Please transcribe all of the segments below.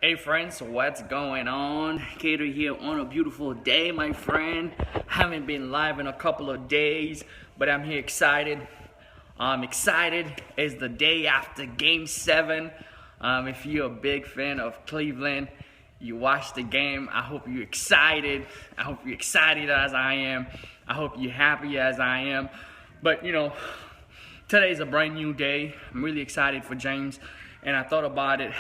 Hey friends, what's going on? Keder here on a beautiful day, my friend. Haven't been live in a couple of days, but I'm here excited. I'm excited. It's the day after Game 7. If you're a big fan of Cleveland, you watched the game. I hope you're excited. I hope you're excited as I am. I hope you're happy as I am. But today's a brand new day. I'm really excited for James, and I thought about it.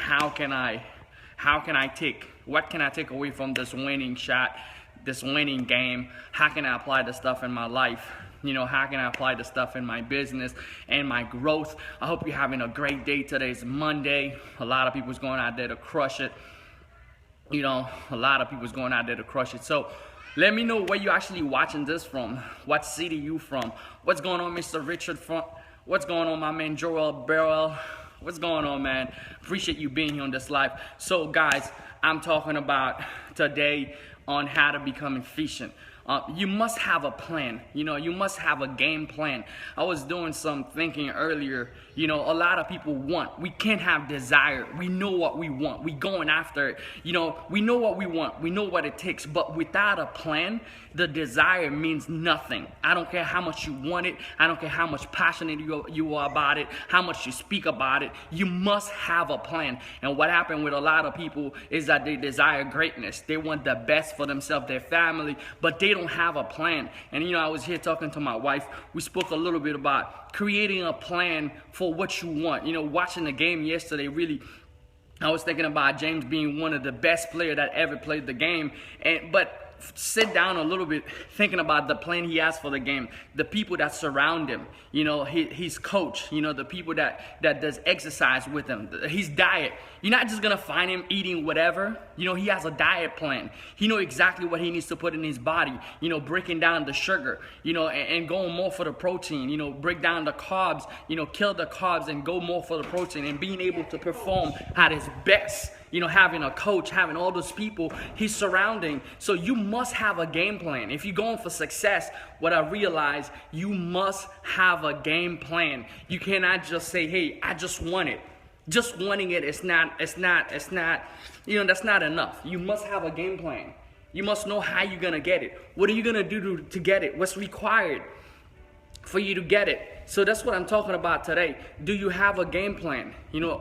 What can I take away from this winning shot, this winning game? How can I apply the stuff in my life? How can I apply the stuff in my business and my growth? I hope you're having a great day. Today's Monday. A lot of people's going out there to crush it. So let me know where you're actually watching this from. What city you from? What's going on, Mr. Richard? What's going on, my man, Joel Barrel? What's going on, man? Appreciate you being here on this live. So guys, I'm talking about today on how to become efficient. You must have a plan. You must have a game plan. I was doing some thinking earlier. A lot of people want. We can't have desire. We know what we want. We going after it. We know what we want. We know what it takes. But without a plan, the desire means nothing. I don't care how much you want it. I don't care how much passionate you are about it, how much you speak about it. You must have a plan. And what happened with a lot of people is that they desire greatness. They want the best for themselves, their family, but they don't have a plan. And I was here talking to my wife. We spoke a little bit about creating a plan for what you want. Watching the game yesterday, really, I was thinking about James being one of the best players that ever played the game. But sit down a little bit thinking about the plan he has for the game, the people that surround him, his coach, the people that does exercise with him, his diet. You're not just gonna find him eating whatever. He has a diet plan. He knows exactly what he needs to put in his body, breaking down the sugar, and going more for the protein, break down the carbs, kill the carbs and go more for the protein, and being able to perform at his best. Having a coach, having all those people he's surrounding. So you must have a game plan. If you're going for success, what I realize, you must have a game plan. You cannot just say, hey, I just want it. Just wanting it is that's not enough. You must have a game plan. You must know how you're gonna get it. What are you gonna do to get it? What's required for you to get it? So that's what I'm talking about today. Do you have a game plan?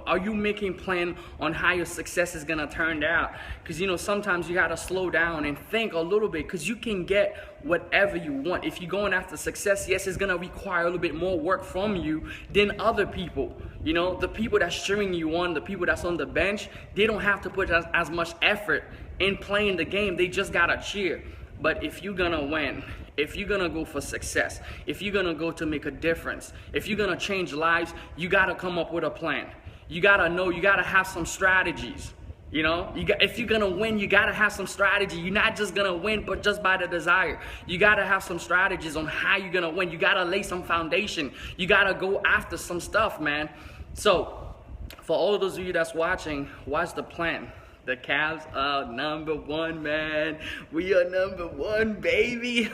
Are you making plan on how your success is gonna turn out? Because sometimes you gotta slow down and think a little bit, because you can get whatever you want. If you're going after success, yes, it's gonna require a little bit more work from you than other people. The people that's cheering you on, the people that's on the bench, they don't have to put as much effort in playing the game. They just gotta cheer. But if you're gonna win, if you're gonna go for success, if you're gonna go to make a difference, if you're gonna change lives, you gotta come up with a plan. You gotta know, you gotta have some strategies. If you're gonna win, you gotta have some strategy. You're not just gonna win, but just by the desire. You gotta have some strategies on how you're gonna win. You gotta lay some foundation. You gotta go after some stuff, man. So, for all those of you that's watching, watch the plan. The Cavs are number one, man. We are number one, baby.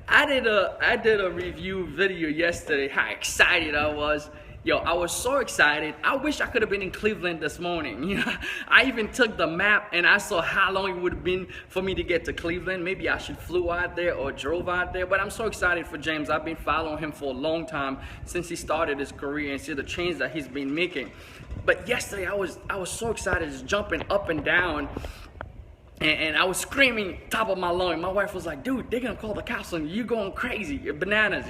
I did a review video yesterday. How excited I was. I was so excited. I wish I could have been in Cleveland this morning. I even took the map and I saw how long it would have been for me to get to Cleveland. Maybe I should flew out there or drove out there. But I'm so excited for James. I've been following him for a long time since he started his career, and see the change that he's been making. But yesterday I was so excited, just jumping up and down. And I was screaming top of my lungs. My wife was like, dude, they're gonna call the cops on you. You're going crazy. You're bananas,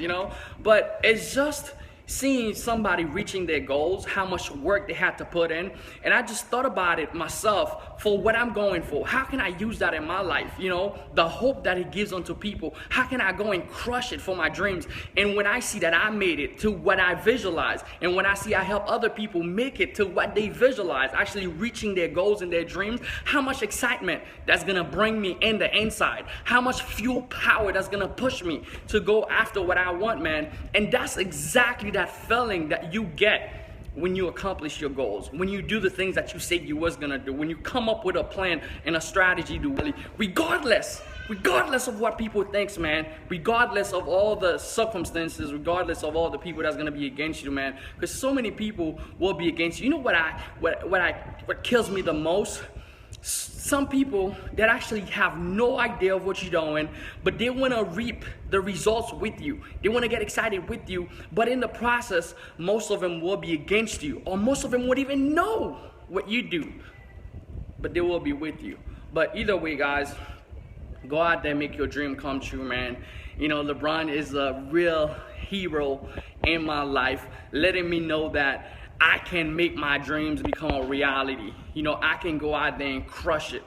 But it's just seeing somebody reaching their goals, how much work they had to put in. And I just thought about it myself for what I'm going for. How can I use that in my life? The hope that it gives unto people. How can I go and crush it for my dreams? And when I see that I made it to what I visualize, and when I see I help other people make it to what they visualize, actually reaching their goals and their dreams, how much excitement that's gonna bring me in the inside. How much fuel power that's gonna push me to go after what I want, man. And that's exactly that feeling that you get when you accomplish your goals, when you do the things that you said you was gonna do, when you come up with a plan and a strategy to really, regardless regardless of what people think, man, regardless of all the circumstances, regardless of all the people that's gonna be against you, man, because so many people will be against you. You know what kills me the most? Some people that actually have no idea of what you're doing, but they want to reap the results with you. They want to get excited with you, but in the process, most of them will be against you, or most of them won't even know what you do, but they will be with you. But either way, guys, go out there, make your dream come true, man. You know, LeBron is a real hero in my life, letting me know that I can make my dreams become a reality. You know, I can go out there and crush it.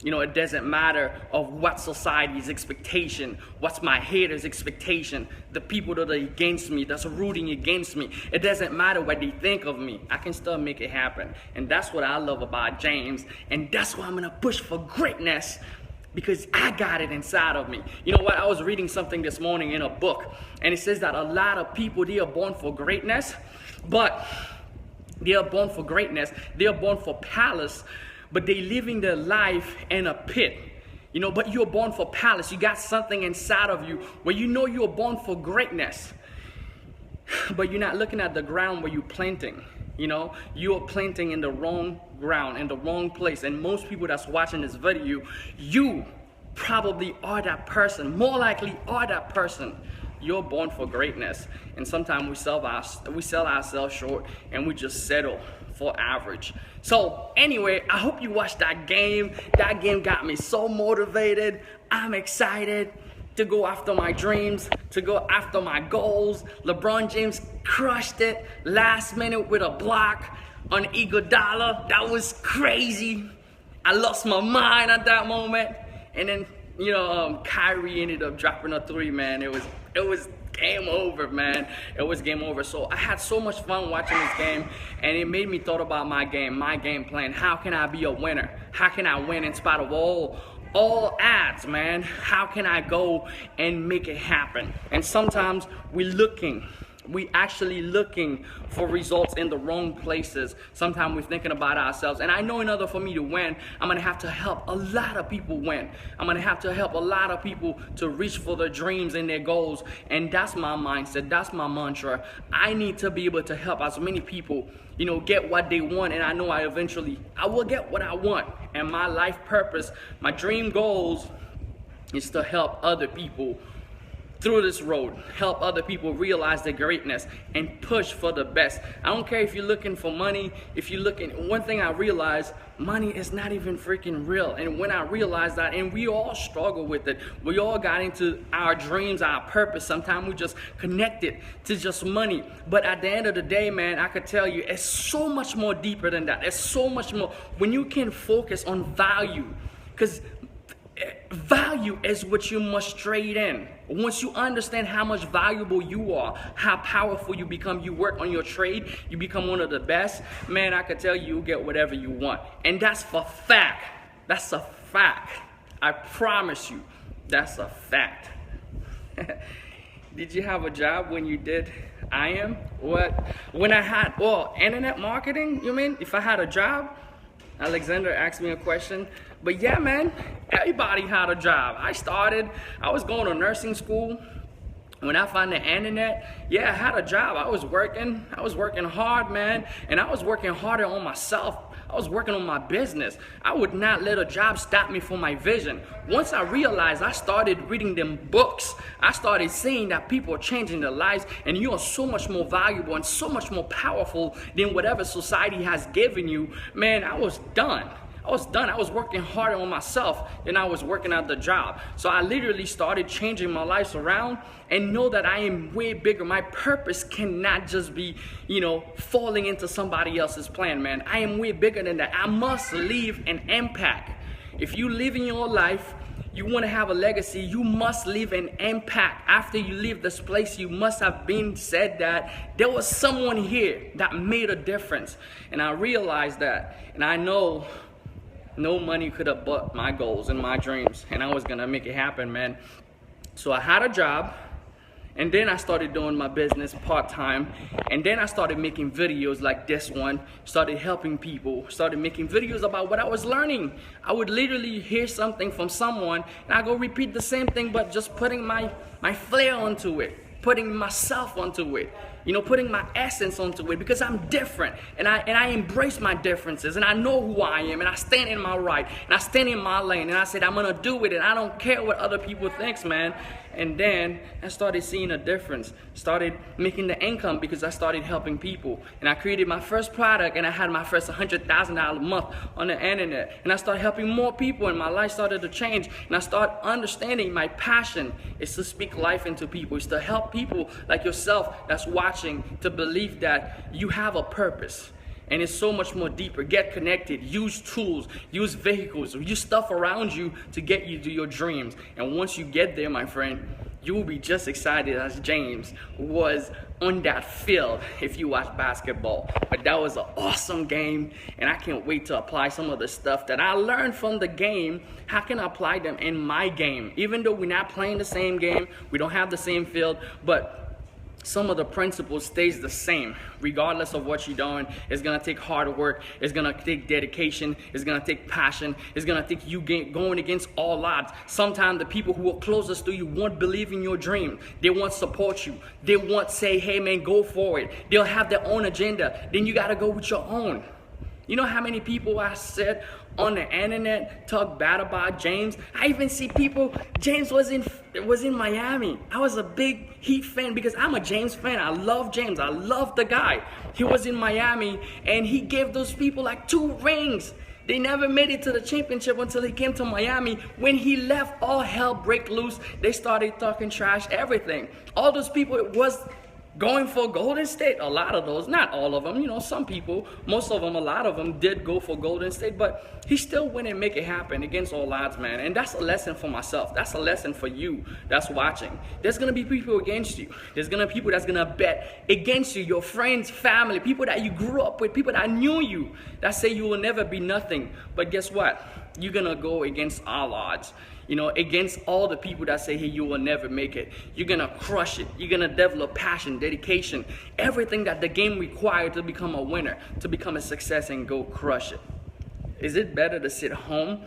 You know, it doesn't matter of what society's expectation, what's my haters' expectation, the people that are against me, that's rooting against me. It doesn't matter what they think of me. I can still make it happen. And that's what I love about James. And that's why I'm gonna push for greatness, because I got it inside of me. You know what? I was reading something this morning in a book, and it says that a lot of people, they are born for greatness, but they are born for greatness. They are born for palace, but they living their life in a pit. You know, but you're born for palace. You got something inside of you where you know you're born for greatness, but you're not looking at the ground where you're planting. You know, you're planting in the wrong ground, in the wrong place. And most people that's watching this video, you probably are that person. More likely are that person. You're born for greatness, and sometimes we sell ourselves short, and we just settle for average. So anyway, I hope you watched that game. That game got me so motivated. I'm excited to go after my dreams, to go after my goals. LeBron James crushed it last minute with a block on Iguodala. That was crazy. I lost my mind at that moment, and then Kyrie ended up dropping a three, man. It was game over, man. It was game over. So I had so much fun watching this game, and it made me thought about my game plan. How can I be a winner? How can I win in spite of all odds, man? How can I go and make it happen? And sometimes we actually looking for results in the wrong places. Sometimes we're thinking about ourselves. And I know in order for me to win, I'm gonna have to help a lot of people win. I'm gonna have to help a lot of people to reach for their dreams and their goals. And that's my mindset, that's my mantra. I need to be able to help as many people, get what they want. And I know I will get what I want. And my life purpose, my dream goals is to help other people through this road, help other people realize their greatness and push for the best. I don't care if you're looking for money, one thing I realized, money is not even freaking real. And when I realized that, and we all struggle with it, we all got into our dreams, our purpose. Sometimes we just connect it to just money. But at the end of the day, man, I could tell you, it's so much more deeper than that. It's so much more when you can focus on value, because value is what you must trade in. Once you understand how much valuable you are, how powerful you become, you work on your trade, you become one of the best, man, I could tell you, you'll get whatever you want. And that's for fact. That's a fact. I promise you, that's a fact. Did you have a job when you did IM? What? When I had, internet marketing, you mean? If I had a job? Alexander asked me a question. But yeah, man, everybody had a job. I was going to nursing school. When I found the internet, yeah, I had a job. I was working hard, man. And I was working harder on myself. I was working on my business. I would not let a job stop me from my vision. Once I realized, I started reading them books. I started seeing that people are changing their lives, and you are so much more valuable and so much more powerful than whatever society has given you. Man, I was done. I was working harder on myself than I was working at the job. So I literally started changing my life around and know that I am way bigger. My purpose cannot just be, falling into somebody else's plan, man. I am way bigger than that. I must leave an impact. If you live in your life, you want to have a legacy, you must leave an impact. After you leave this place, you must have been said that there was someone here that made a difference. And I realized that, and I know no money could have bought my goals and my dreams, and I was gonna make it happen, man. So I had a job, And then I started doing my business part-time. And then I started making videos like this one, started helping people, started making videos about what I was learning. I would literally hear something from someone and I go repeat the same thing, but just putting my flair onto it, putting myself onto it, you know, putting my essence onto it, because I'm different, and I embrace my differences, and I know who I am, and I stand in my right, and I stand in my lane, and I said I'm gonna do it, and I don't care what other people think, man. And then I started seeing a difference, started making the income because I started helping people, and I created my first product, and I had my first $100,000 a month on the internet, and I started helping more people, and my life started to change, and I started understanding my passion is to speak life into people, is to help people like yourself that's watching to believe that you have a purpose. And it's so much more deeper. Get connected, use tools, use vehicles, use stuff around you to get you to your dreams. And once you get there, my friend, you will be just excited as James was on that field if you watch basketball. But that was an awesome game, and I can't wait to apply some of the stuff that I learned from the game. How can I apply them in my game? Even though we're not playing the same game, we don't have the same field, but some of the principles stays the same regardless of what you're doing. It's gonna take hard work, it's gonna take dedication, it's gonna take passion, it's gonna take you going against all odds. Sometimes the people who are closest to you won't believe in your dream. They won't support you. They won't say, hey man, go for it. They'll have their own agenda. Then you gotta go with your own. You know how many people I said on the internet talk bad about James? I even see people, James was in Miami. I was a big Heat fan because I'm a James fan. I love James. I love the guy. He was in Miami and he gave those people like 2 rings. They never made it to the championship until he came to Miami. When he left, all hell break loose. They started talking trash, everything. All those people, it was going for Golden State. A lot of those, not all of them, you know, some people, most of them, a lot of them did go for Golden State, but he still went and make it happen against all odds, man. And that's a lesson for myself. That's a lesson for you that's watching. There's gonna be people against you. There's gonna be people that's gonna bet against you, your friends, family, people that you grew up with, people that knew you, that say you will never be nothing. But guess what? You're gonna go against all odds. You know, against all the people that say, hey, you will never make it. You're gonna crush it. You're gonna develop passion, dedication, everything that the game required to become a winner, to become a success, and go crush it. Is it better to sit home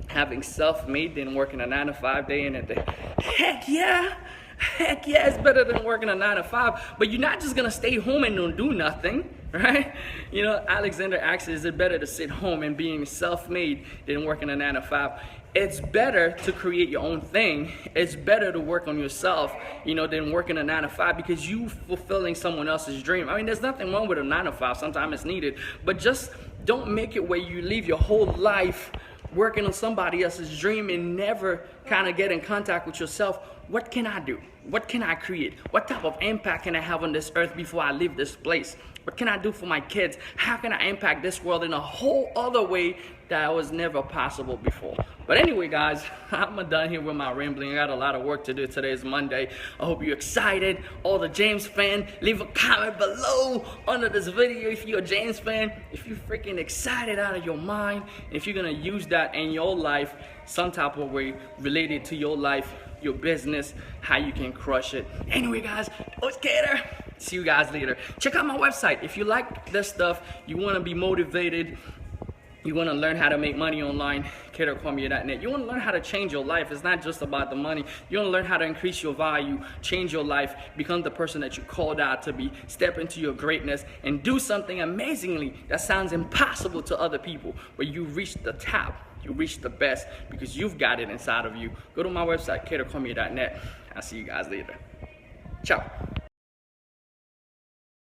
having self-made than working a 9-to-5 day in and day? Heck yeah. Heck yeah, it's better than working a 9-to-5. But you're not just gonna stay home and don't do nothing, right? You know, Alexander asks, is it better to sit home and being self-made than working a 9-to-5? It's better to create your own thing. It's better to work on yourself, you know, than working a 9-to-5, because you fulfilling someone else's dream. I mean, there's nothing wrong with a 9-to-5. Sometimes it's needed, but just don't make it where you live your whole life working on somebody else's dream and never kind of get in contact with yourself. What can I do? What can I create? What type of impact can I have on this earth before I leave this place? What can I do for my kids? How can I impact this world in a whole other way that was never possible before? But anyway, guys, I'm done here with my rambling. I got a lot of work to do. Today is Monday. I hope you're excited. All the James fans, leave a comment below under this video if you're a James fan. If you're freaking excited out of your mind, if you're gonna use that in your life, some type of way related to your life, your business, how you can crush it. Anyway, guys, it's Keder. See you guys later. Check out my website. If you like this stuff, you want to be motivated, you want to learn how to make money online, Cormier.net. You want to learn how to change your life. It's not just about the money. You want to learn how to increase your value, change your life, become the person that you called out to be, step into your greatness, and do something amazingly that sounds impossible to other people, but you reach the top. You reach the best because you've got it inside of you. Go to my website, Cormier.net. I'll see you guys later. Ciao.